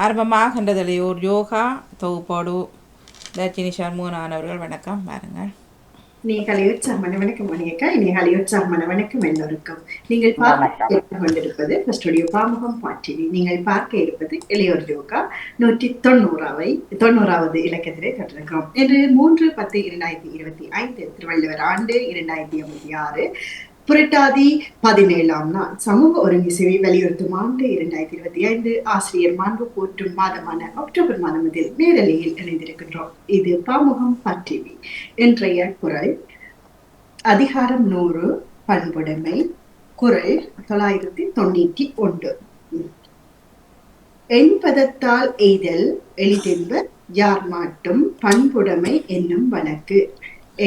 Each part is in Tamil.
ஆரம்பமாகின்றதில் ஒரு யோகா தொகுப்போடு தர்ஷினி சண்முகன் அவர்கள் வணக்கம் பாருங்கள். வணக்கம் மணியக்கா. வணக்கம் எல்லோருக்கும். நீங்கள் பார்த்து கொண்டிருப்பது ஸ்டுடியோ பாமுகம் பாட்டினி. நீங்கள் பார்க்க இருப்பது இளையோர் யோகா 190வது இலக்கத்திலே கற்றிருக்கிறோம். இன்று 3/10/2025 திருவள்ளுவர் ஆண்டு 2056 புரட்டாதி 17ஆம் நாள் சமூக ஒருங்கிசைவை வலியுறுத்தும் ஆண்டு 2025 ஆசிரியர் மாண்பு போற்றும் மாதமான அக்டோபர் மாதத்தில் நேரலையில் இணைந்திருக்கின்றோம். இது பாமுகம் டிவி. இன்றைய குரல் அதிகாரம் 100 பண்புடைமை. குரல் 991. என்பதத்தால் எய்தல் எளிதென்ப யார் மாட்டும் பண்புடைமை என்னும் வழக்கு.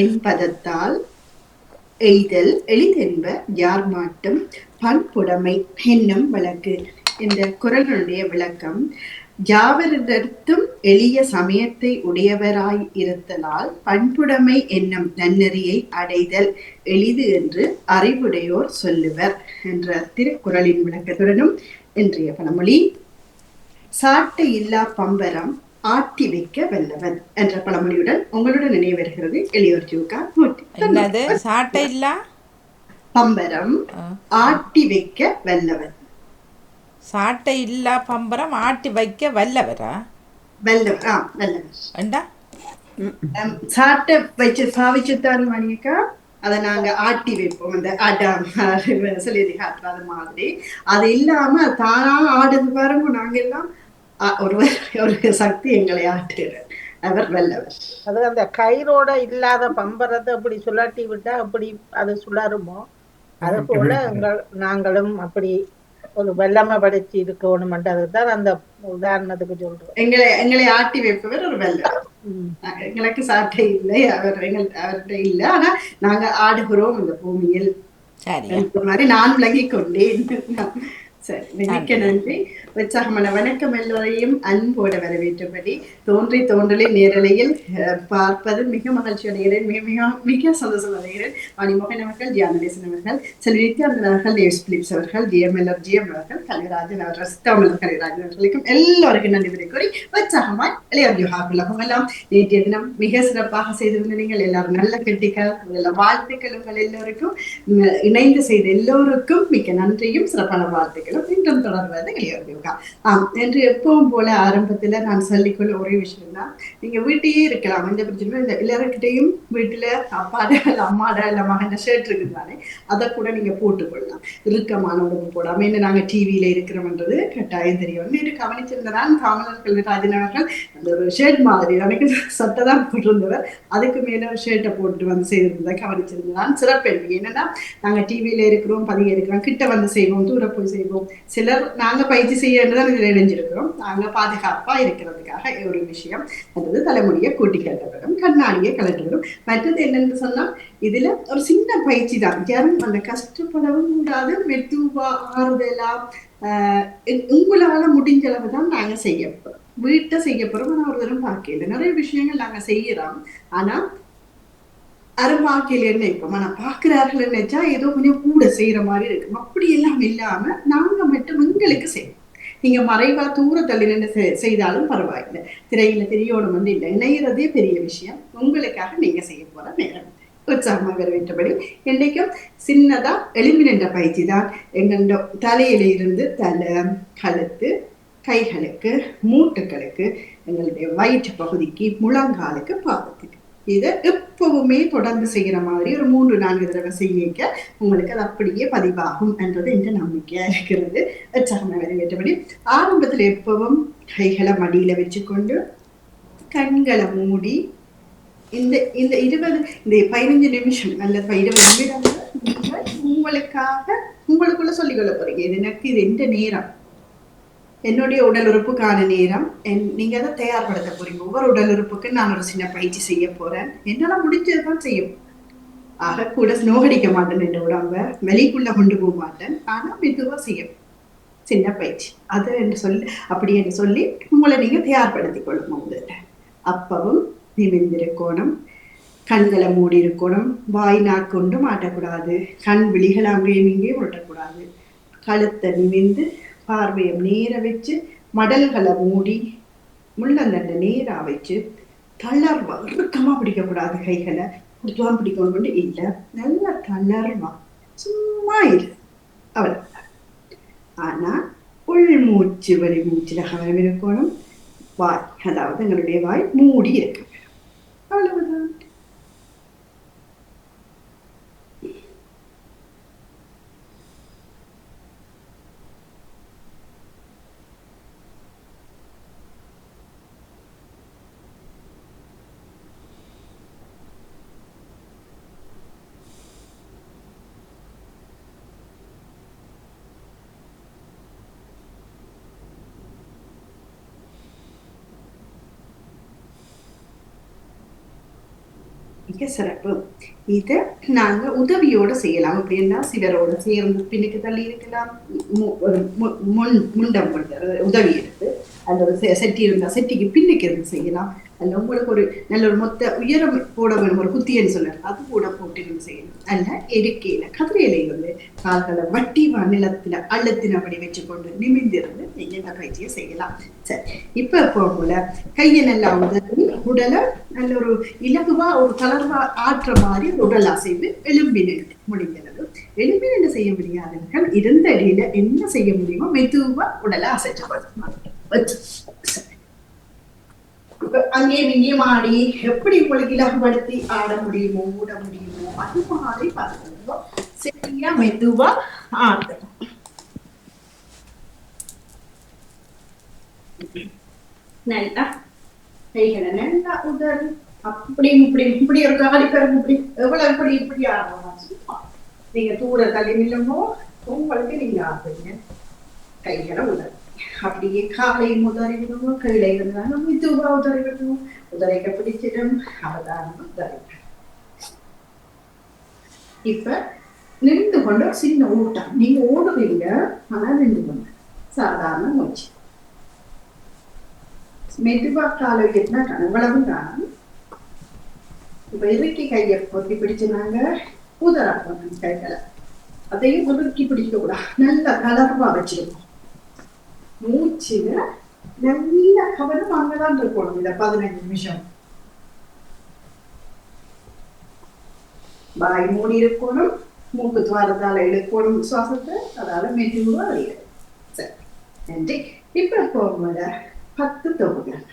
என்பதத்தால் எய்தல் எளிதென்ப யார் மாட்டும் பண்புடைமை என்னும் வழக்கு. இந்த குரலுடைய விளக்கம், யாவரிடத்தும் எளிய சமயத்தை உடையவராய் இருத்தலால் பண்புடைமை என்னும் நன்னெறியை அடைதல் எளிது என்று அறிவுடையோர் சொல்லுவர் என்ற திருக்குறளின் விளக்கத்துடனும் இன்றைய பழமொழி, சாட்டை இல்லா பம்பரம் ஆட்டி வைக்க வல்லவன் என்ற பழமொழியுடன் உங்களுடன் நினைவருகிறது எளியோர் யோகா. சாட்டை இல்லா பம்பரம் ஆட்டி வைக்க வல்லவன். சாட்டை இல்லா பம்பரம் ஆட்டி வைக்க வல்லவரா? வல்லவர் சாட்டை வச்சு பாவிச்சுத்தான் மணியக்கா, அதை நாங்க ஆட்டி வைப்போம். அந்த சொல்லி காட்டுற மாதிரி அது இல்லாம தானா ஆடுது பாருங்க. நாங்க எல்லாம் ஒரு சக்தி எங்களை ஆட்டுகிறார், அவர் வல்லவர். அது அந்த கயிறோட இல்லாத பம்பரத்தை அப்படி சுழட்டி விட்டா அப்படி அது சுழருமோ, அது போல நாங்களும் அப்படி ஒரு வல்லமை படைச்சு இருக்கணும்ன்றதுதான் அந்த உதாரணத்துக்கு சொல்றோம். எங்களை ஆட்டி வைப்பவர் ஒரு வல்லவர். எங்களுக்கு சாட்டை இல்லை, அவர்கிட்ட இல்லை, ஆனா நாங்க ஆடுகிறோம் இந்த பூமியில் மாதிரி நான் விளங்கி கொண்டேன். சரி, மிக்க நன்றி. உற்சாகமான வணக்கம். எல்லோரையும் அன்போட வரவேற்றபடி தோன்றி நேரலையில் பார்ப்பது மிக மகிழ்ச்சி அடைகிறேன். மிக சந்தோஷம் அடைகிறேன். மணிமோகன் அவர்கள், ஜியானதேசன் அவர்கள், செல்வி நித்யானந்தன் அவர்கள், தேவ்ஸ் பிலிப்ஸ் அவர்கள், ஜிஎம் அவர்கள், கலிராஜன் அவர்கள், சித்தாமல் கலிராஜன் அவர்களுக்கும் எல்லோருக்கும் நன்றி கூறி உற்சாகமாய் இளையோர் யோகாக்குள்ளகம் எல்லாம் நேற்றைய தினம் மிக சிறப்பாக செய்திருந்த நீங்கள் எல்லாரும் நல்ல கெட்டிகள், வாழ்த்துக்கள் உங்கள் எல்லோருக்கும். இணைந்து செய்த எல்லோருக்கும் மிக்க நன்றியும் சிறப்பான வாழ்த்துக்கள். மீண்டும் தொடர்வது இளையோர் யோகா. என்று எப்பவும் போல ஆரம்பத்துல நான் சொல்லிக்கொள்ள ஒரே விஷயம் தான், நீங்க வீட்டையே இருக்கலாம், எந்த பிரச்சனை இந்த எல்லாருக்கிட்டையும் வீட்டுல அப்பாட இல்ல அம்மாட இல்ல மகன ஷர்ட் இருக்குதானே, அதை கூட நீங்க போட்டுக்கொள்ளலாம். இறுக்கமான உடம்பு போடாம. என்ன நாங்க டிவியில இருக்கிறோம்ன்றது கட்டாயம் தெரியும். நேற்று கவனிச்சிருந்தான் காமலர்கள் ராஜனவர்கள் அந்த ஒரு ஷர்ட் மாதிரி எனக்கு சட்டை தான் போட்டிருந்தவர், அதுக்கு மேல ஒரு ஷர்ட்டை போட்டு வந்து செய்திருந்ததை கவனிச்சிருந்தான். சிறப்பு என்னன்னா, நாங்க டிவியில இருக்கிறோம், பதிய இருக்கிறோம், கிட்ட வந்து செய்வோம், தூர போய் செய்வோம். சிலர் நாங்க பயிற்சி செய்யறதுதான் இதுல இணைஞ்சிருக்கிறோம். நாங்க பாதுகாப்பா இருக்கிறதுக்காக ஒரு விஷயம். மற்றது தலைமுடியை கூட்டி கட்டப்படும், கண்ணாடியை கலட்டப்படும். மற்றது என்னன்னு சொன்னா, இதுல ஒரு சின்ன பயிற்சி தான். யாரும் அந்த கஷ்டப்படவும் கூடாது, மெதுவா ஆறுதலாம் உங்களால முடிஞ்ச அளவு தான் நாங்க செய்ய போறோம். வீட்டை செய்ய போறோம், ஆனா ஒரு தரம் பார்க்கல. நிறைய விஷயங்கள் நாங்க செய்யறோம், ஆனா அரும்பாக்கில் என்ன இப்போ நான் பாக்குறார்கள் நினைச்சா ஏதோ கொஞ்சம் கூட செய்யற மாதிரி இருக்கும். அப்படி எல்லாம் இல்லாம நாங்க மட்டும் எங்களுக்கு செய்வோம். நீங்க மறைவா தூர தள்ளி நின்று செய்தாலும் பரவாயில்லை, திரையில தெரியணும் வந்து இல்லை, இணையறதே பெரிய விஷயம். உங்களுக்காக நீங்க செய்ய போற நேரம். உற்சாகமாக வரவேற்றபடி என்றைக்கும் சின்னதா எளிமின பயிற்சி தான். எங்களோட தலையில இருந்து தலை, கழுத்து, கைகளுக்கு, மூட்டுகளுக்கு, எங்களுடைய வயிற்று பகுதிக்கு, முழங்காலுக்கு, பாதத்துக்கு. இதை எப்பவுமே தொடர்ந்து செய்யற மாதிரி ஒரு 3-4 தடவை செய்ய உங்களுக்கு அது அப்படியே பதிவாகும் என்றது என்ற நம்பிக்கையா இருக்கிறது. உற்சாகமாக வரவேற்றபடி ஆரம்பத்துல எப்பவும் கைகளை மடியில வச்சுக்கொண்டு கண்களை மூடி இந்த 15 நிமிஷம் அல்லது 20 நிமிடங்கள் உங்களுக்காக உங்களுக்குள்ள சொல்லிக்கொள்ள போறீங்க. இது எனக்கு இது எந்த நேரம், என்னுடைய உடல் உறுப்புக்கான நேரம், நீங்க அதை தயார்படுத்த போறீங்க. ஒவ்வொரு உடல் உறுப்புக்கு நான் ஒரு சின்ன பயிற்சி செய்ய போறேன். என்னால முடிஞ்சதுதான் செய்யும். ஆக கூட நோகடிக்க மாட்டேன், என்ற உடம்ப வெளிக்குள்ள கொண்டு போக மாட்டேன், ஆனா மெதுவா செய்யும் சின்ன பயிற்சி. அது என்று சொல்லி அப்படி என்று சொல்லி உங்களை நீங்க தயார்படுத்திக் கொள்ளும் போது அப்பவும் நிமிர்ந்திருக்கணும், கண்களை மூடி இருக்கணும், வாய் நாக்கொண்டு மாட்டக்கூடாது, கண் விழிகள் அங்கேயும் இங்கேயும் ஒட்டக்கூடாது, கழுத்தை நிமிர்ந்து பார்வையை நேர வச்சு மடல்களை மூடி முள்ளந்தண்டை நேரா வச்சு தளர்வா இறுக்கமா பிடிக்கக்கூடாது, கைகளை பிடிக்கலாம் பிடிக்கணும் இல்லை, நல்லா தளர்வா சும்மா இரு அவள். ஆனா உள் மூச்சு வெளி மூச்சுல கவனம் இருக்கணும். வாய், அதாவது எங்களுடைய வாய் மூடி இருக்கு, அவ்வளவுதான். மிக சிறப்பு. இதை நாங்க உதவியோட செய்யலாம். அப்படின்னா சிலரோட சேர்ந்து பின்னுக்கு தள்ளி இருக்கலாம், முண்டம் உதவி எடுத்து அல்லது செட்டி இருந்தா செட்டிக்கு பின்னுக்கு இருந்து செய்யலாம். அல்ல உங்களுக்கு ஒரு நல்ல ஒரு மொத்த உயரம் போட வேணும், ஒரு குத்தியன்னு சொல்ல அது கூட போட்டு செய்யணும். அல்ல எடுக்கையில கதிரையில இருந்து கால்களை வட்டி நிலத்துல அள்ளத்தினபடி வச்சுக்கொண்டு நிமிர்ந்திருந்து நீங்க இந்த பயிற்சியை செய்யலாம். சரி, இப்ப போல கையை நல்லா உதவி உடலை நல்ல ஒரு இலகுவா ஒரு தளர்வா ஆற்ற மாதிரி ஒரு உடல் அசைவு எலும்பினு முடிந்தது. எலும்பின் என்ன செய்ய முடியாதவர்கள் இருந்த அடியில என்ன செய்ய முடியுமோ மெதுவா உடலை அசைச்சு அங்கே இங்கேயும் ஆடி எப்படி உங்களுக்கு இலகுபடுத்தி ஆட முடியுமோ ஓட முடியுமோ அது மாதிரி பார்த்துக்கோ. சரியா மெதுவா ஆடணும். நல்லா கைகளை நல்லா உதறி அப்படி இப்படி இப்படி ஒரு காடி பேர் இப்படி எவ்வளவு இப்படி இப்படி ஆடணும். நீங்க தூர தள்ளி நில்லுமோ உங்களுக்கு நீங்க ஆடுறீங்க. கைகளை உதறி அப்படியே காலை உதறி விடுவோம், கீழே இருந்தாலும் மெதுவா உதறி விடுவோம். உதரைக்க பிடிச்சிடும், அவதானம் உதறி. இப்ப நின்று கொண்டு சின்ன ஓட்டம். நீங்க ஓடுவீங்க, ஆனா நின்று கொண்டு சாதாரண மூச்சு. மெதுவா காலை வைக்கிட்டா கனவளவும் காணும். இப்ப இறுக்கி கையை பொத்தி பிடிச்சுனாங்க உதறாப்போம் கைகளை. அதையும் உருக்கி பிடிக்க கூடாது, நல்லா கலர்வா வச்சிருக்கோம். மூச்சுல நல்ல கவனம் அங்கதான் இருக்கணும். இந்த 15 நிமிஷம் வாய் மூடி இருக்கணும், மூக்கு துவாரத்தால இழுக்கணும் சுவாசத்தை, அதால மெதுவா வெளியிடும். சரி, நன்றி. இப்ப போகும்போது 10 தொகுதிகள்.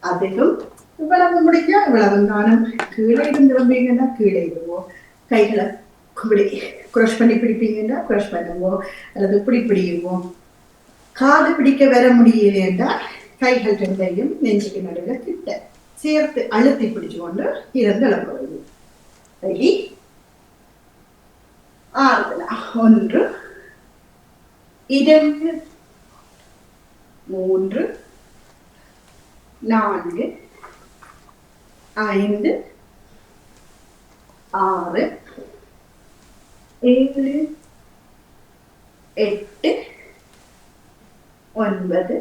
அதிலும் இவ்வளவு முடிஞ்சா இவ்வளவு தானம். கீழே இருந்து வந்தீங்கன்னா கீழே இருவோம். கைகளை இப்படி குரஷ் பண்ணி பிடிப்பீங்கன்னா குரஷ் பண்ணுவோம், அல்லது இப்படி பிடிக்குவோம். காது பிடிக்க வர முடியலையா கைகள் ரெண்டையும் நெஞ்சுக்கு நடுவில் கிட்ட சேர்த்து அழுத்தி பிடிச்சு கொண்டு இருந்து இழப்பது. சரி, ஆறுதலா 1 2 3 4 5 6 7 8 9 10.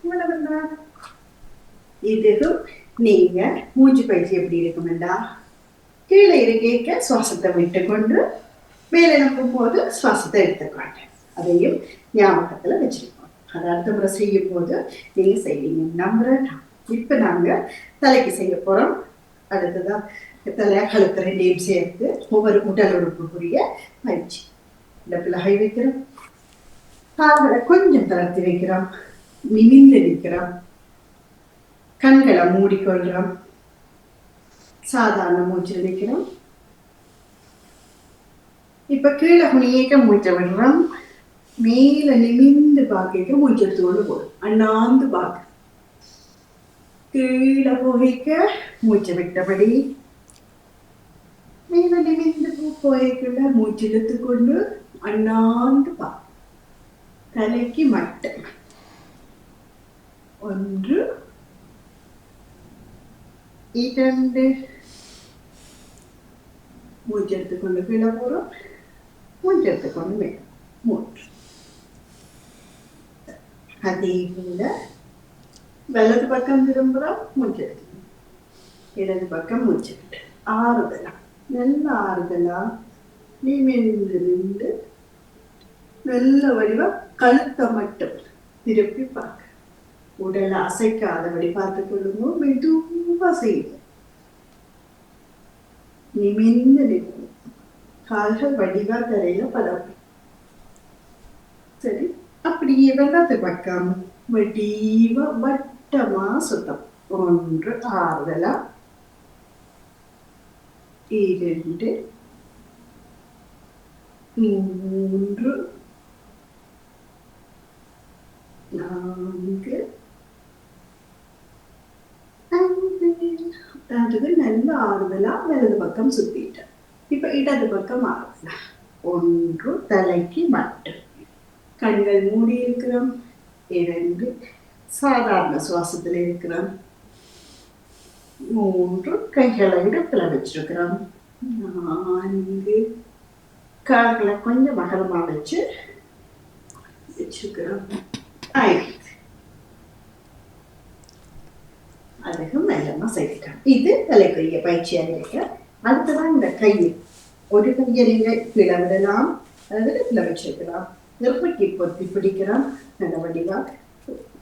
இவ்வளவுதான். இதுக்கும் நீங்க மூச்சு பயிற்சி எப்படி இருக்குமெண்டா, கீழே இருக்க சுவாசத்தை விட்டு கொண்டு மேலே நம்பும் போது சுவாசத்தை எடுத்துக்கொண்டு அதையும் ஞாபகத்துல வச்சிருக்கோம். அதை அடுத்த முறை செய்யும் போது நீங்க செய்வீங்க நம்புறேன். இப்ப நாங்க தலைக்கு செய்ய போறோம். அடுத்ததான் தலையா கழுத்து ரெண்டையும் சேர்த்து ஒவ்வொரு உடல் உறுப்புக்குரிய பயிற்சி. இந்த பிள்ளை வைக்கிறோம், கால்களை கொஞ்சம் தளர்த்தி வைக்கிறோம், நிமிர்ந்து நிற்கிறோம், கண்களை மூடிக்கொள்றோம், சாதாரண மூச்சு நிற்கிறோம். இப்ப கீழே குனியேக்க மூச்சை விடுறோம், மேல நிமிர்ந்து பார்க்க மூச்சு எடுத்துக்கொண்டு போடும். அண்ணாந்து பார்க்க கீழே போகிக்க மூச்சை விட்டபடி மேல நிமிர்ந்து போய்க்குள்ள மூச்சு எடுத்துக்கொண்டு அண்ணாந்து பார்க்க தலைக்கு மட்டும். 1 2 மூச்சு எடுத்துக்கொண்டு கீழே போறோம், மூச்சு எடுத்துக்கொண்டு மேல 3. அதே போல வலது பக்கம் திரும்புறோம், மூச்சு எடுத்து இடது பக்கம் மூச்சு எடுத்து ஆறுதலா நல்ல ஆறுதலா நிமிர்ந்து நல்ல வடிவா கழுத்தை மட்டும் திருப்பி பார்க்க. உடலை அசைக்காதபடி பார்த்து கொள்ளுங்க. மெதுவா செய்யுங்க. நிமிர்ந்து நிற்கும். கால்கள் வடிவா தரையில பரப்பு. சரி, அப்படியே வெள்ளத்தை பக்கம் வடிவா வட்டமா சுத்தம். 1 ஆறுதலா, 2 3 4 5. நல்ல ஆறுதலா வலது பக்கம் சுத்திட்டேன். இப்ப இடது பக்கம் ஆறுதலா. 1 தலைக்கு மட்டும். கண்கள் மூடி இருக்கிறோம். 2 சாதாரண சுவாசத்துல இருக்கிறோம். 3 கைகளை இடத்துல வச்சிருக்கிறோம். 4 கால்களை கொஞ்சம் அகலமா வச்சிருக்கிறோம். 5 அதுக்கு மெல்லமா செய்யலாம். இது தலைக்குரிய பயிற்சியாக இருக்க. அடுத்ததான் இந்த கையை ஒரு கையை நீங்க கீழே விடலாம், இடத்துல வச்சிருக்கலாம். நெருப்பட்டி பொத்தி பிடிக்கிறோம். நல்ல வடிவா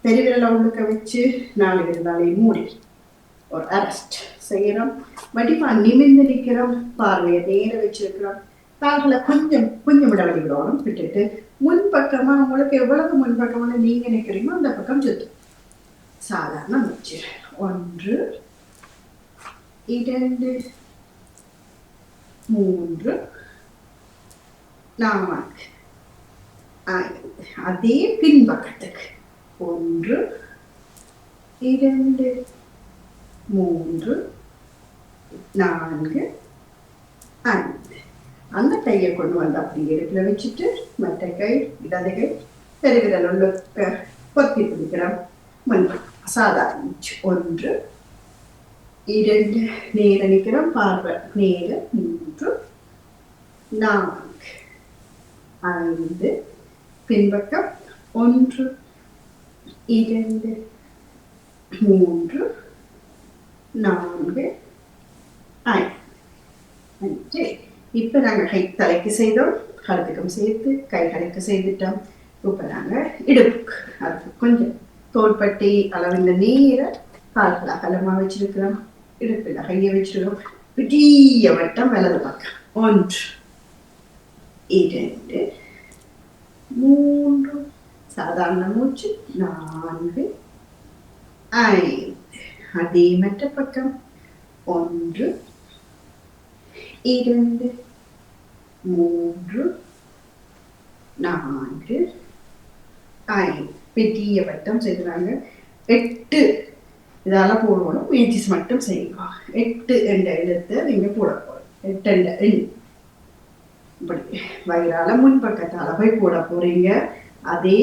பெருவிரலை உள்ளுக்க வச்சு 4 விரலாலையும் மூடி ஒரு அரெஸ்ட் செய்யறோம். வடிவா நிமிர்ந்து நிற்கிறோம். பார்வையை நேர வச்சிருக்கிறோம். கால்களை கொஞ்சம் கொஞ்சம் விட விடணும். விட்டுட்டு முன்பக்கமா உங்களுக்கு எவ்வளவு முன்பக்கமான நீங்க நினைக்கிறீங்களோ அந்த பக்கம் சுத்தும். சாதாரண மூச்சு. 1 2 3 4 5. அதே பின்பக்கத்துக்கு 1 2 3 4 5. அந்த கையை கொண்டு வந்து அப்படி இடத்துல வச்சுட்டு மற்ற கை இடது கை பெருவிரல் உள்ள பொத்தி பிடிக்கிறோம். சாதாரண மூச்சு. 1 2 நேர நிற்கிறோம். பார்வை நேர. 3 4 5 பின்பக்கம். 1 2 3 4 5. இப்ப நாங்க கை தலைக்கு செய்தோம், கழுத்துக்கும் சேர்த்து கைகளுக்கு செய்துட்டோம். இப்ப நாங்க இடுப்புக்கு அதுக்கு கொஞ்சம் தோள்பட்டி அளவின் நேர கால்கள் அகலமா வச்சிருக்கிறோம். இடுப்புல கையை வச்சிருக்கிறோம். பெரிய வட்டம் வலது பக்கம். 1 2 3 சாதாரண மூச்சு. 4 5. அதே மற்ற பக்கம். 1 2 3 4 5. பெரிய வட்டம் செய்கிறாங்க. 8 இதால போடணும். முயற்சி மட்டும் செய்யணும். 8 என்ற எழுத்தை நீங்க போட போறோம். 8 என்ற எண் இப்படி வயிறால முன்பக்கத்தால போய் போட போறீங்க. அதே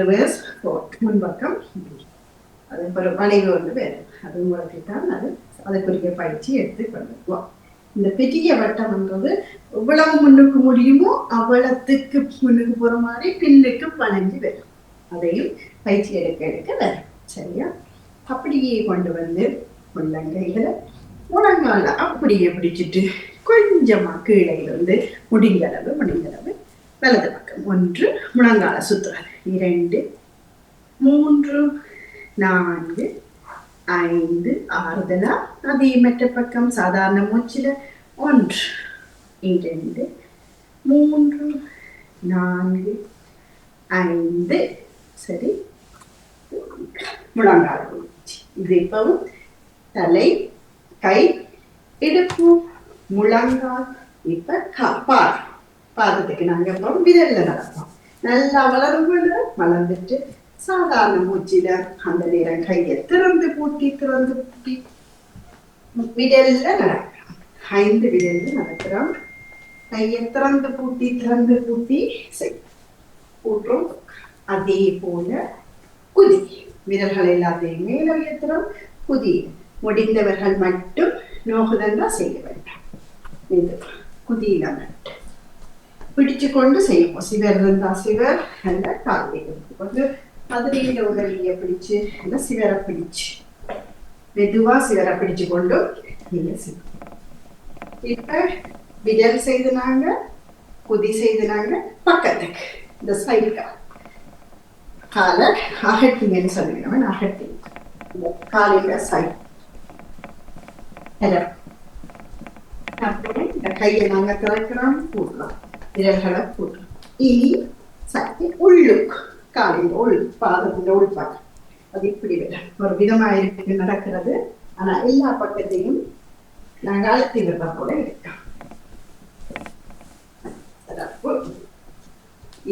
ரிவர்ஸ் முன்பக்கம். அது ஒரு வளைவு வந்து வேறு. அது உங்களுக்கு தான் அதுக்குரிய பயிற்சி எடுத்து கொண்டுவோம். இந்த பெரிய வட்டம்ன்றது எவ்வளவு முன்னுக்கு முடியுமோ அவ்வளத்துக்கு முன்னுக்கு போற மாதிரி பின்னுக்கு வளைஞ்சு வரும். அதையும் பயிற்சி எடுக்க வரும். சரியா? அப்படியே கொண்டு வந்து உள்ளங்கைகளை முழங்கால அப்படியே பிடிச்சிட்டு கொஞ்சமா கீழே வந்து முடிங்களவு வலது பக்கம். 1 முழங்கால சுத்துறது. 2 3 4 5 ஆறுதலா. அதே மற்ற பக்கம் சாதாரண மூச்சுல. 1 2 3 4 5. சரி, முழங்கால மூச்சு. இது இப்பவும் தலை, கை, இடுப்பு, முழங்கால். இப்ப பாதத்துக்கு நாங்க இப்போ விரல்ல நடப்போம். நல்லா வளர்ந்துட்டு சாதாரண மூச்சில அந்த நேரம் கையை திறந்து பூட்டி விரல்ல நடக்கிறோம். 5 விரல்ல நடக்கிறோம். கையை திறந்து பூட்டி போட்டுரும். அதே போல குதி. விரல்கள் எல்லாத்தையும் மேல உயர்த்துறோம். குதி. முடிந்தவர்கள் மட்டும் நோகுதண்டா செய்ய வேண்டாம். இது குதியில மட்டும் பிடிச்சு கொண்டு செய்வோம். சிவர் இருந்தா சிவர் அல்ல காலை கொண்டு மதுரையில உடலிய பிடிச்சு இல்ல சிவரை பிடிச்சு மெதுவா சிவரை பிடிச்சு கொண்டு நீங்க செய்வோம். இப்ப விரல் செய்துனாங்க, குதி செய்துனாங்க. பக்கத்துக்கு இந்த சைடு காலை அகட்டிங்கன்னு சொல்லுவேன். அகட்டி இந்த காலையில சைடு அப்புறம் இந்த கையை நாங்க திறக்கிறோம், போடுறோம், விரல்களை போடுறோம். இனி சக்தி உள்ளுக்கு காலையில் உள் பாதத்தில் உள்பாங்க. அது இப்படி ஒரு விதமாக இருக்கு நடக்கிறது. ஆனா எல்லா பக்கத்தையும் நாங்க அழுத்தி விடுற போல இருக்கோம்.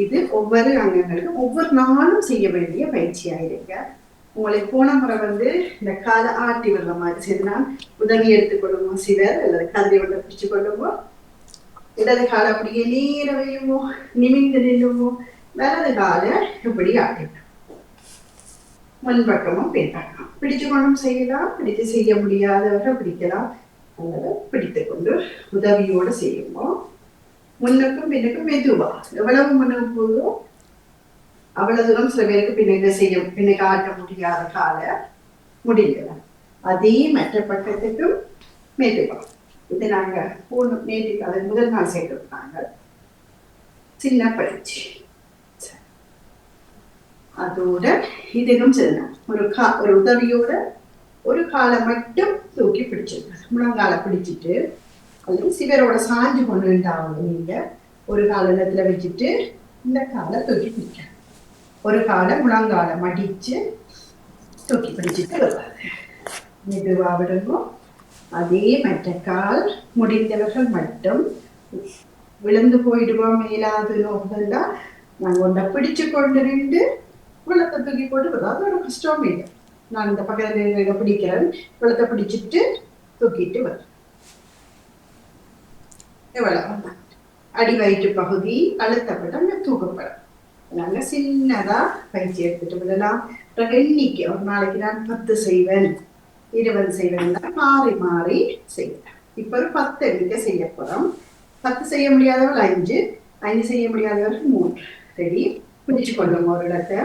இது ஒவ்வொரு அங்கங்களுக்கும் ஒவ்வொரு நாளும் செய்ய வேண்டிய பயிற்சியா இருக்க. உங்களுக்கு போன முறை இந்த காலை ஆட்டி விடுற மாதிரி செய்துனா உதவி எடுத்துக்கொள்ளுமோ சிலர், அல்லது கதறி விட பிடிச்சு கொள்ளுமோ, இடது காலை அப்படியே நேர வையுமோ, நிமிந்து நில்லுமோ, வலது காலை இப்படி ஆட்டிவிடும். முன்பக்கமும் பின்பக்கமும் பிடிச்சு கொண்டும் செய்யலாம். பிடித்து செய்ய முடியாதவர்கள் பிடிக்கலாம், அல்லது பிடித்து கொண்டு உதவியோடு செய்யுமோ. முன்னுக்கும் பின்னுக்கும் மெதுவா, எவ்வளவு முன்னுக்கு போதோ அவ்வளவு தூரம் சில பேருக்கு பின்னுக்கு ஆட்ட முடியாத காலை முடியல. அதே மற்ற பக்கத்துக்கும் மெதுவா. இது நாங்க நேற்று அதை முதல் நாள் செய்திருந்தாங்க, சின்ன பயிற்சி. அதோட இதுக்கும் செய்யணும். ஒரு உதவியோட ஒரு காலை மட்டும் தூக்கி பிடிச்சிருக்க, முழங்காலை பிடிச்சிட்டு, அல்லது சிவரோட சாஞ்சு கொண்டு இருந்தாங்க. நீங்க ஒரு கால இடத்துல வச்சுட்டு இந்த காலை தூக்கி பிடிக்க, ஒரு காலை முழங்காலை மடிச்சு தூக்கி பிடிச்சிட்டு வருவாங்க. மெதுவா விடுவோம். அதே மற்ற கால் முடிந்தவர்கள் மட்டும் விழுந்து போயிடுவோம். மேலாது நோக்குதா நாங்கள் ஒன்றை பிடிச்சு கொண்டு நின்று வெள்ளத்தை தூக்கி போட்டு வரும். அது ஒரு கஷ்டம் இல்லை. நான் இந்த பக்கத்துல பிடிக்கிறேன், வெள்ளத்தை பிடிச்சிட்டு தூக்கிட்டு வரும். எவ்வளவு அடி வயிற்று பகுதி அழுத்தப்பட தூக்கப்படும். நாங்கள் சின்னதா பயிற்சி எடுத்துட்டு விடலாம். எண்ணிக்கை ஒரு நாளைக்கு நான் 10 செய்வேன், 20 செய்வேன், மாறி மாறி செய்வேன். இப்ப ஒரு 10 எண்ணிக்கை செய்ய போறோம். 10 செய்ய முடியாதவர்கள் 5 செய்ய முடியாதவர்கள் 3. சரி, பிடிச்சு கொள்ளும் ஒரு இடத்தை.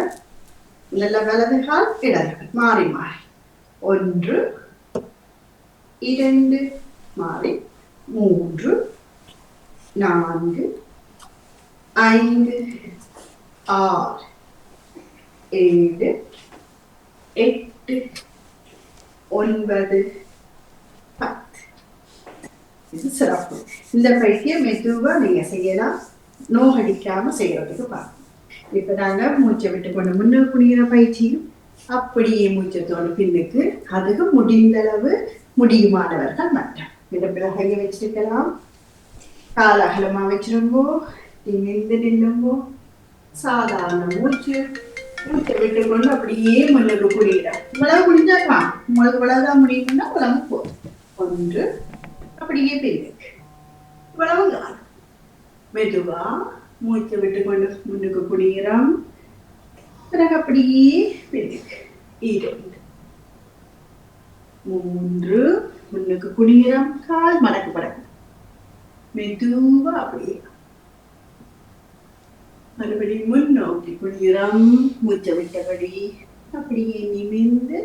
நல்ல வலது கால் இடது மாறி மாறி 1 2 மாறி 3 4 5 6 7 8 9 10. இது சிறப்பு. இந்த பயிற்சியை மெதுவா நீங்க செய்யலாம், நோகடிக்காம செய்யறதுக்கு பார்க்கணும். இப்ப நாங்க மூச்சை விட்டு கொண்டு முன்ன குடிக்கிற பயிற்சியும் அப்படியே மூச்சத்தோடு பின்னுக்கு, அதுக்கு முடிந்த அளவு முடியுமானவர்கள் மட்டும் இடுப்புல கையை வச்சிருக்கலாம். கால அகலமா வச்சிருங்கோ, நிமிர்ந்து நில்லுங்கோ. சாதாரண மூச்சை விட்டு கொண்டு அப்படியே முன்னுக்கு குடிக்கிறேன். இவ்வளவு குடிஞ்சாக்கலாம், உங்களுக்கு இவ்வளவுதான் முடியும்னா இவ்வளவு போதும். 1 அப்படியே பின்னுக்கு, இவ்வளவு தான். மெதுவா மூச்சை விட்டு கொண்டு முன்னுக்கு குடிக்கிறோம். பிறகு அப்படியே பின்னுக்கு 2 3 முன்னுக்கு குடிக்கிறோம். கால் மடக்கு படக்கு மெதுவா அப்படியே மறுபடியும் முன்னோக்கி குடிக்கிறோம். மூச்சை விட்டபடி அப்படியே நிமிர்ந்து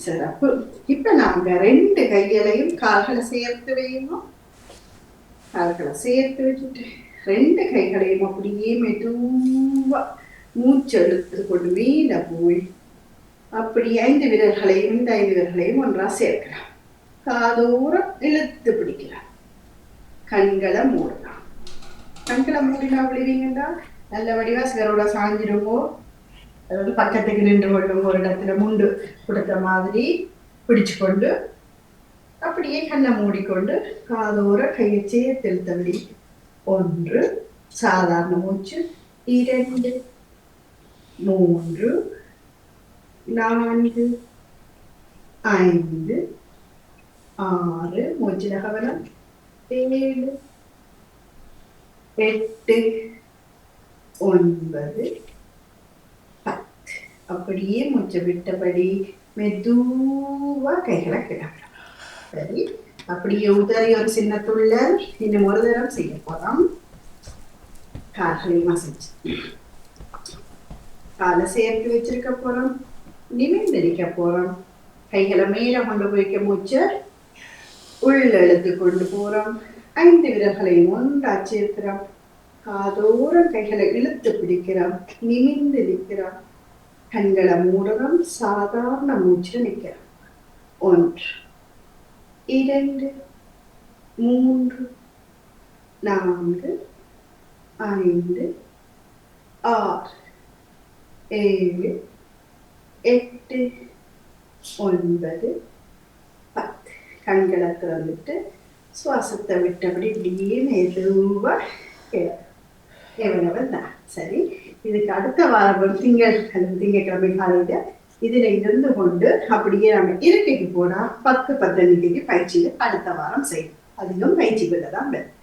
சிறப்பு. இப்ப நாங்க 2 கைகளையும் கால்களை சேர்த்து வைக்கணும். கால்களை சேர்த்து வச்சுட்டு 2 கைகளையும் அப்படியே மெதுவா மூச்சு எடுத்து கொண்டு மேல போய் அப்படி 5 விரல்களையும் இந்த 5 விரல்களையும் ஒன்றா சேர்க்கலாம். காதோரம் இழுத்து பிடிக்கலாம். கண்களை மூடலாம். கண்களை மூடினா விழுவீங்கன்னா நல்ல வடிவா சிலரோட சாஞ்சிருங்கோ, அதாவது பக்கத்துக்கு நின்று கொள்ளுங்க. ஒரு இடத்துல முண்டு கொடுத்த மாதிரி பிடிச்சு கொண்டு அப்படியே கண்ணை மூடிக்கொண்டு காதோர கையை சேர்த்து இழுத்தபடி 1 சாதாரண மூச்சு, 2 3 4 5 6 மூச்சுல கவனம், 7 8 9 10. அப்படியே மூச்சை விட்டபடி மெதுவா கைகளை கிடக்கலாம். சரி, அப்படியே உதறி ஒரு சின்ன துள்ளல் இன்னும் ஒரு தரம் செய்ய போறோம். கால்களை மசிச்சு காலை சேர்த்து வச்சிருக்க போறோம். நிமிர்ந்து நிற்க போறோம். கைகளை மேல கொண்டு போய்க்க மூச்சை உள்ளெழுத்து கொண்டு போறோம். 5 விரல்களையும் ஒன்றா சேர்க்கிறோம். காதோரம் கைகளை இழுத்து பிடிக்கிறோம். நிமிர்ந்து நிற்கிறோம். கண்களை மூடுறோம். சாதாரண மூச்சு நிற்கிறோம். 1 2 3 4 5 6 7 8 9 10. கண்களை திறந்துட்டு சுவாசத்தை விட்டபடி இப்படியே மெதுவா எவ்வளவு தான் சரி. இதுக்கு அடுத்த வாரம் திங்கட்கிழமை காலையில இதுல இருந்து கொண்டு அப்படியே நம்ம இருக்கைக்கு போனா 10-15 பயிற்சியில அடுத்த வாரம் செய்யும். அதிலும் பயிற்சிக்குள்ளதான் வரும்.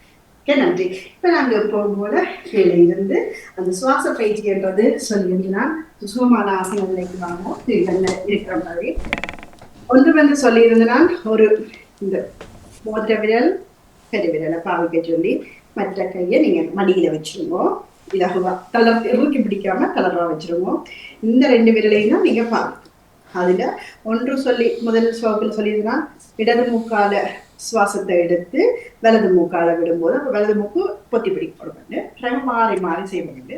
நன்றி. இப்ப நாங்க எப்பவும் போல கீழே இருந்து அந்த சுவாச பயிற்சி என்றது சொல்லியிருந்தா சுகமான ஆசனங்களுக்கு வாங்கும் இருக்கிற மாதிரி ஒன்று வந்து சொல்லியிருந்தனால் ஒரு இந்த மோதிர விரல் பெருவிரலை பாவிக்க சொல்லி மற்ற கையை நீங்க மடியில வச்சிருவோம். இலகுவா இறுக்கி பிடிக்காம தளர்வா வச்சிருவோம். இந்த 2 விரலையும் தான் நீங்க பாருங்க. அதுல ஒன்று சொல்லி முதல் வகுப்பில் சொல்லியிருந்தா இடது மூக்கால சுவாசத்தை எடுத்து வலது மூக்கால விடும்போது வலது மூக்கு பொத்தி பிடிக்கப்படுவது மாறி மாறி செய்வது.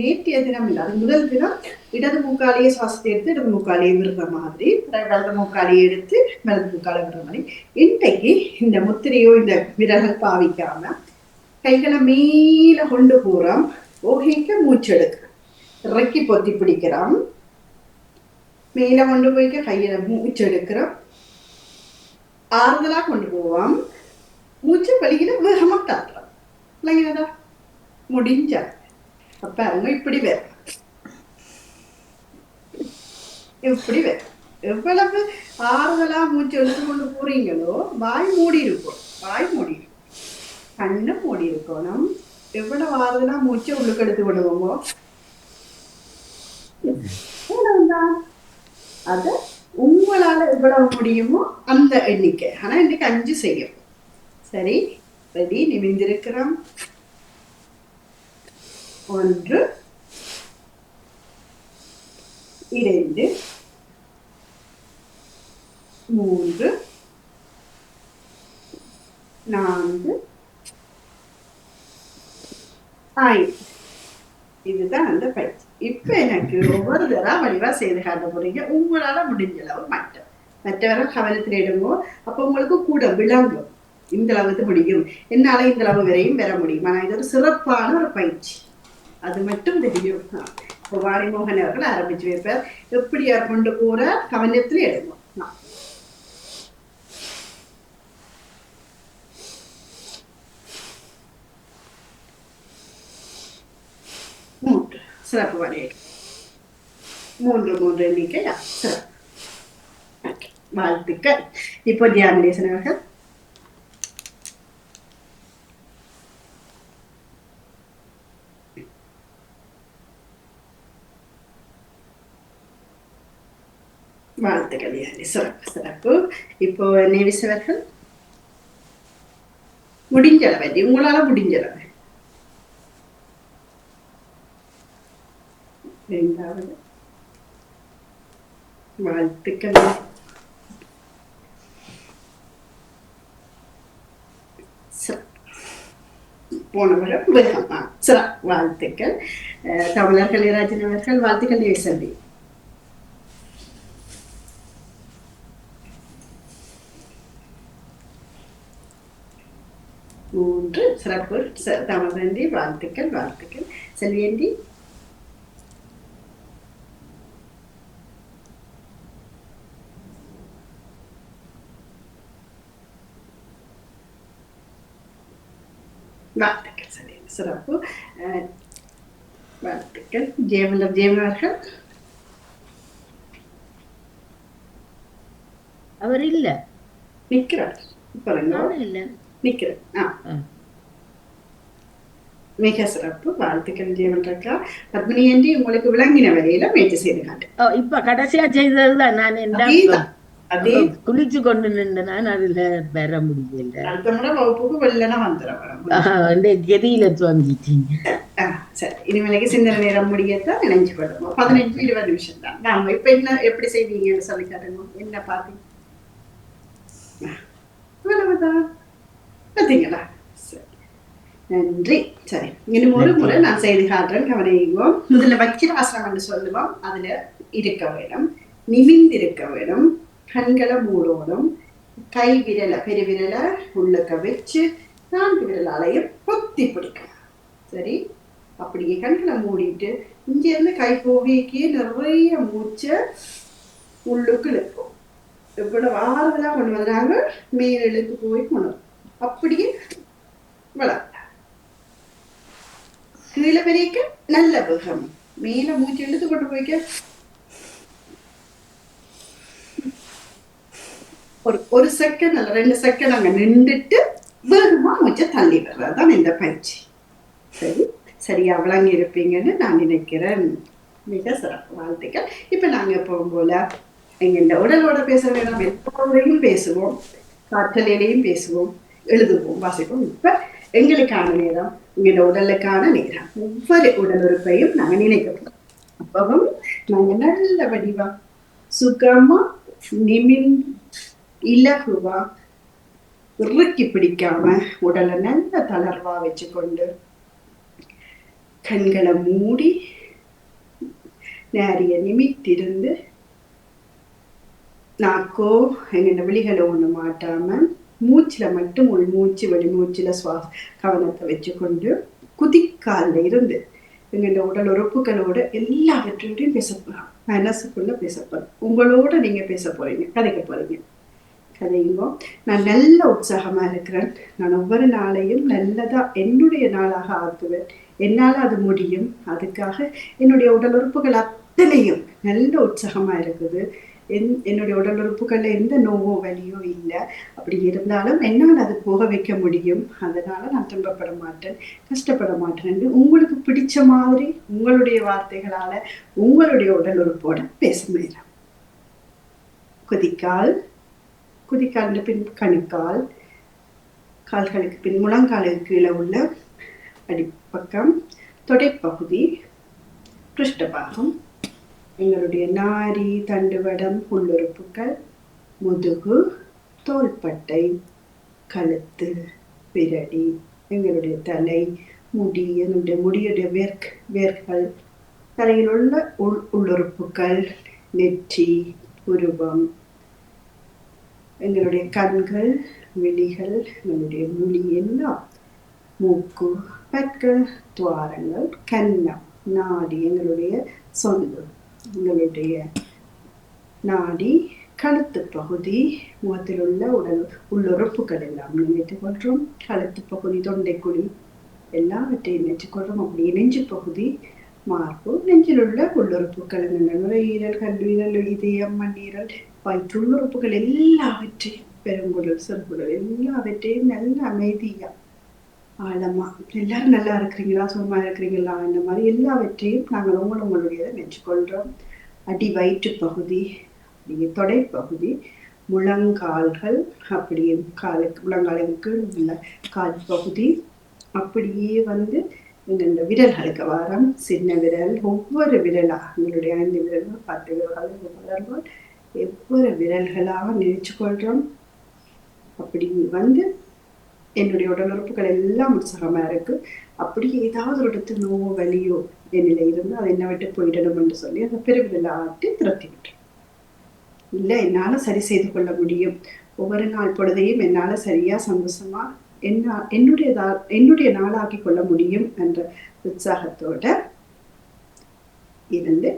நேற்றைய தினம் இல்லை, அது முதல் தினம் இடது மூக்காலேயே சுவாசத்தை எடுத்து இடது மூக்காலேயே விடுற மாதிரி, வலது மூக்காலேயே எடுத்து வலது மூக்கால விடுற மாதிரி. இன்றைக்கு இந்த முத்திரையோ இந்த விரல்கள் பாவிக்காம கைகளை மேல கொண்டு போறோம். ஓகேக்க மூச்சு எடுக்கிறோம். இறக்கி பொத்தி பிடிக்கிறோம். மேல கொண்டு போய்க்க கையில மூச்சு எடுக்கிறோம். ஆறுதலா கொண்டு போவோம். மூச்சு வலிக்கிற வேகமா காட்டுறோம் இல்லைங்கடா முடிஞ்ச. அப்ப அவங்க இப்படி வேற இப்படி வேற எவ்வளவு ஆறுதலா மூச்சு எடுத்து கொண்டு போறீங்களோ வாய் மூடி இருக்கும். வாய் மூடி இருக்கும். கண்ணு மூடி இருக்கணும். எவ்வளவு ஆறுதலா மூச்சு உள்ளுக்கு எடுத்து விடுவோமோ அத உங்களால எவ்வளவு முடியுமோ அந்த எண்ணிக்கை. ஆனா இன்னைக்கு 5 செய்யும். சரி, ரெடி? நிமிர்ந்திருக்கிறோம். 1 2 3 4 5. இதுதான் அந்த பயிற்சி. இப்ப எனக்கு ஒவ்வொரு தடவை வடிவா செய்து காட்ட போறீங்க. உங்களால முடிஞ்ச அளவு மற்றவரை கவனத்தில் எடுங்கோ. அப்ப உங்களுக்கு கூட விளங்கும் இந்த அளவுக்கு முடியும், என்னால இந்த அளவு வரையும் பெற முடியும். ஆனா இது ஒரு சிறப்பான ஒரு பயிற்சி, அது மட்டும் தெரியும். வாணிமோகன் அவர்கள் ஆரம்பிச்சு வைப்பார். எப்படி யார் கொண்டு போற கவனத்துல எடுங்க. 3 சிறப்பு வரையை 3 எண்ணிக்கையா சிறப்பு. வாழ்த்துக்கள். இப்போ தியானேசன் அவர்கள் வாழ்த்துக்கள். சிறப்பு சிறப்பு. இப்போ நேவிசவர்கள் முடிஞ்சளவு உங்களால முடிஞ்சளவு 2வது வாழ்த்துக்கள். போனவரை வேகமா வாழ்த்துக்கள். தமிழர் கலிராஜன் அவர்கள் வாழ்த்துக்கள். நேசந்தி 3 சிறப்பு. தமிழந்தி வாழ்த்துக்கள் வாழ்த்துக்கள். செல்வியந்தி 4 சரி சிறப்பு வாழ்த்துக்கள். ஜெயமலர்கள் அவர் இல்ல நிக்கிறார். நிக்கிறேன். மிக சிறப்பு வாழ்த்துக்கள் ஜெயமலக்கா. பத்மினி ஆண்டி உங்களுக்கு விளங்கின வரையில முயற்சி செய்து காட்டு. இப்ப கடைசியா செய்ததுதான். நான் என்ன குளிச்சு கொண்டு நின்று நான் அதுல பெற முடியல. கதியில துவங்கிட்டீங்க. சரி, இனிமேலைக்கு சிந்தனை நேரம் முடியத்தான் நினைச்சு கொள்ளுங்க. 15-20 நிமிஷம் தான். நாம இப்ப என்ன எப்படி செய்வீங்கன்னு சொல்லி காட்டுங்க. என்ன பாத்தீங்க? இவ்வளவுதான். பார்த்தீங்களா? சரி. நன்றி. சரி, இன்னும் ஒரு முறை நான் செய்து காட்டுறேன், கவனிக்குவோம். முதல்ல வக்கிராசனம் என்று சொல்லுவோம். அதுல இருக்க வேணும், நிமிந்து இருக்க வேணும், கண்களை மூடணும், கை விரலை பெருவிரலை உள்ளக்க வச்சு 4 விரலாலையும் பொத்தி பிடிக்கணும். சரி, அப்படியே கண்களை மூடிட்டு இங்க இருந்து கை போகிக்கே நிறைய மூச்சை உள்ளுக்கு இழுப்போம். எவ்வளவு ஆறுதலா கொண்டு வந்தாங்க, மேல் இழுத்து போய் கொண்டு அப்படியே வளர்த்த கீழே வரைக்க நல்ல வேகம், மேல மூச்சு இழுத்து கொண்டு போய்க்க ஒரு செகண்ட் அல்ல 2 செகண்ட் அங்க நின்றுட்டு வேகமா மூச்சை தள்ளி வர்றதுதான் இந்த பயிற்சி. சரி, சரியா விளங்கி இருப்பீங்கன்னு நான் நினைக்கிறேன். மிக சிறப்பு, வாழ்த்துக்கள். இப்ப நாங்க எப்பவும் போல எங்க உடலோட பேச வேண்டாம், எப்போதையும் பேசுவோம், காற்றலையிலையும் பேசுவோம், எழுதுவோம், வாசிப்போம். இப்ப எங்களுக்கான நேரம், எங்களோட உடலுக்கான நேரம். ஒவ்வொரு உடல் உறுப்பையும் நாங்க நினைக்கிறோம். அப்பவும் நாங்க நல்ல வடிவா சுகமா நிமிந்து இலகுவா இறுக்கி பிடிக்காம உடலை நல்ல தளர்வா வச்சுக்கொண்டு கண்களை மூடி நேரிய நிமித்திருந்து நாக்கோ எங்க விழிகளை ஒண்ணு மாட்டாம மூச்சுல மட்டும் உள் மூச்சு வெளி மூச்சுல கவனத்தை வச்சுக்கொண்டு குதிக்கால இருந்து எங்க உடல் உறுப்புகளோட எல்லாவற்றையும் பேச போறோம். மனசுக்குள்ள பேச போறோம். உங்களோட நீங்க பேச போறீங்க, கதைக்க போறீங்க. கதையுங்கோ. நான் நல்ல உற்சாகமா இருக்கிறேன். நான் ஒவ்வொரு நாளையும் நல்லதா என்னுடைய நாளாக ஆக்குவேன். என்னால அது முடியும். அதுக்காக என்னுடைய உடல் உறுப்புகள் அத்தனையும் நல்ல உற்சாகமா இருக்குது. என்னுடைய உடல் உறுப்புகள்ல எந்த நோவோ வலியோ இல்லை. அப்படி இருந்தாலும் என்னால் அது போக வைக்க முடியும். அதனால நான் துன்பப்பட மாட்டேன், கஷ்டப்பட மாட்டேன். உங்களுக்கு பிடிச்ச மாதிரி உங்களுடைய வார்த்தைகளால உங்களுடைய உடல் உறுப்போட பேச முடியும். குதிக்கால், குதிக்கால் பின் கணுக்கால், கால்களுக்கு பின் முழங்காலுக்கு கீழே உள்ள அடிப்பக்கம், தொடைப்பகுதி, பிருஷ்டபாகம், எங்களுடைய நாரி, தண்டுவடம், உள்ளுறுப்புகள், முதுகு, தோள்பட்டை, கழுத்து, பிறடி, எங்களுடைய தலை, முடி, எங்களுடைய முடியுடைய வேர்கள், தலையில் உள்ள உள்ளுறுப்புகள், நெற்றி, புருவம், எங்களுடைய கண்கள், விழிகள், எங்களுடைய மொழி எல்லாம், மூக்கு, பற்கள், துவாரங்கள், கன்னம், நாடி, எங்களுடைய சொந்து, எங்களுடைய நாடி, கழுத்து பகுதி, முகத்தில் உள்ள உள்ளுறுப்புகள் எல்லாம் நினைத்துக் கொள்றோம். கழுத்து பகுதி, தொண்டைக்குழி எல்லாவற்றையும் நினைத்துக் கொள்றோம். அப்படியே நெஞ்சு பகுதி, மார்பு, நெஞ்சில் உள்ள உள்ளுறுப்புகள், நுரையீரல், கல்லீரல், இதயம், மண்ணீரல், வயிற்றுள்ளுறுப்புகள் எல்லாவற்றையும், பெருங்குடல், சிறுகுடல் எல்லாவற்றையும் நல்ல அமைதியா ஆழமா எல்லாரும் நல்லா இருக்கிறீங்களா, சுகமா இருக்கிறீங்களா, இந்த மாதிரி எல்லாவற்றையும் நாங்கள் உங்களுடையதை நினைச்சுக்கொள்றோம். அடி வயிற்று பகுதி, அப்படியே தொடைப்பகுதி, முழங்கால்கள், அப்படியே முழங்காலுக்கு உள்ள கால் பகுதி, அப்படியே இந்த விரல்களுக்கு வாரம், சின்ன விரல், ஒவ்வொரு விரலா, எங்களுடைய 5 விரல்கள், 10 விரல்கள், ஒவ்வொரு விரல்களாக நினைச்சு கொள்றோம். அப்படி என்னுடைய உடல் உறுப்புகள் எல்லாம் உற்சாகமா இருக்கு. அப்படி ஏதாவது ஒரு இடத்துல நோவோ வலியோ என்னில இருந்து அதை என்ன விட்டு போயிடணும் என்று சொல்லி அந்த பெருவிரலை ஆட்டி திரட்டி விட்டேன். இல்லை, என்னால சரி செய்து கொள்ள முடியும், ஒவ்வொரு நாள் பொழுதையும் என்னால சரியா சந்தோஷமா என்னுடைய நாளாக்கி கொள்ள முடியும் என்ற உற்சாகத்தோட இருந்து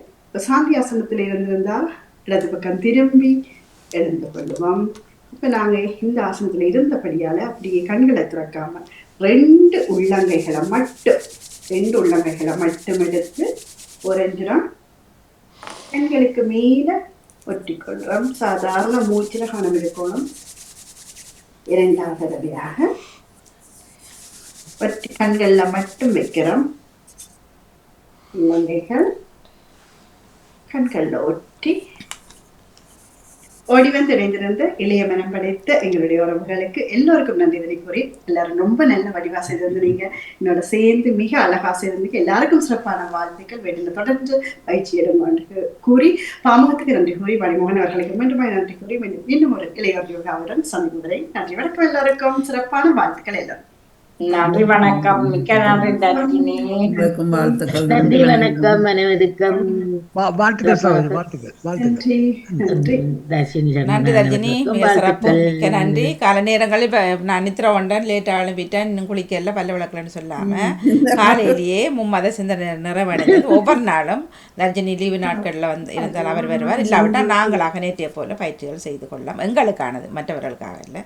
சாந்தியாசனத்துல இருந்திருந்தா இடது பக்கம் திரும்பி எழுந்து கொள்ளுவோம். இப்ப நாங்க இந்த ஆசனத்துல இருந்தபடியால அப்படியே கண்களை திறக்காம 2 உள்ளங்கைகளை மட்டும் எடுத்து ஒரஞ்சிரம் கண்களுக்கு மேல ஒட்டிக்கொள்றோம். சாதாரண மூச்சுல கணம் எடுக்கணும். 2வது தடவையாக ஒட்டி கண்கள்ல மட்டும் வைக்கிறோம். உள்ளங்கைகள் கண்கள்ல ஒட்டி ஓடி வந்து இணைந்திருந்த இளைய மனம் படைத்த எங்களுடைய உறவுகளுக்கு எல்லோருக்கும் நன்றி இதனை கூறி எல்லாரும் ரொம்ப நல்ல வடிவா செய்திருந்தீங்க. என்னோட சேர்ந்து மிக அழகா செய்திருந்தீங்க. எல்லாருக்கும் சிறப்பான வாழ்த்துக்கள். வீட்டில் தொடர்ந்து பயிற்சி எடுங்க கூறி பாமகத்துக்கு நன்றி கூறி மணிமோகன் அவர்களுக்கு மீண்டும் நன்றி கூறி மீண்டும் ஒரு இளையோர் யோகாவுடன் சந்திப்பதை நன்றி. வணக்கம். எல்லாருக்கும் சிறப்பான வாழ்த்துக்கள். எல்லாரும் நன்றி வணக்கம். மிக்க நன்றி தர்ஷினி. நன்றி வணக்கம் அனைவருக்கும். நன்றி தர்ஜினி, மிக சிறப்பு. மிக்க நன்றி. கால நேரங்களில் இப்போ நான் நித்திர ஒன்றன் லேட்டாக எழுப்பிட்டேன், இன்னும் குளிக்கல, பல்ல விளக்கலன்னு சொல்லாமல் காலையிலேயே மும்மத சிந்தனை நிறைவடைந்தது. ஒவ்வொரு நாளும் தர்ஜினி லீவு நாட்களில் இருந்தால் அவர் வருவார், இல்லாவிட்டால் நாங்களாக நேற்றைய போல பயிற்சிகள் செய்து கொள்ளலாம். எங்களுக்கானது, மற்றவர்களுக்காக இல்லை,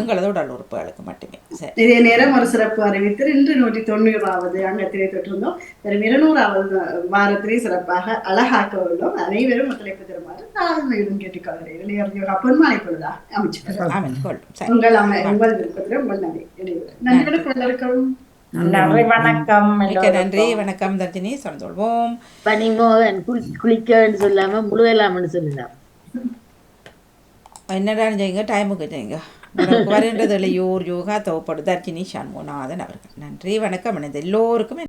எங்களது உடல் உறுப்புகளுக்கு மட்டுமே. சரி, இதே நேரம் ஒரு சிறப்பு அறிவித்து இன்று 190வது அங்கத்திலே தொட்டிருந்தோம். வெறும் 200வது வாரத்திலே சிறப்பாக அழகாக்க உள்ளோம். அனைவரும் ஒத்துழைப்பு தருமாறு நான் கேட்டுக்கொள்கிறேன். இளையோர் யோகா பொன்மாலை பொழுதா அமைச்சர் உங்கள் விருப்பத்தில் உங்கள் நன்றி. நன்றி வணக்கம். நன்றி வணக்கம். மிக்க நன்றி வணக்கம் தர்ஜினி. சொல்வோம் பனிமோகன் குளிக்கன்னு சொல்லாம முழுகலாம்னு சொல்லலாம். என்னடான்னு செய்யுங்க, டைமுக்கு செய்யுங்க. வருகின்றது இளையோர் யோகா தொகுப்படு தர்ஜினி சண்முகநாதன் அவர்கள். நன்றி வணக்கம். எல்லோருக்கும்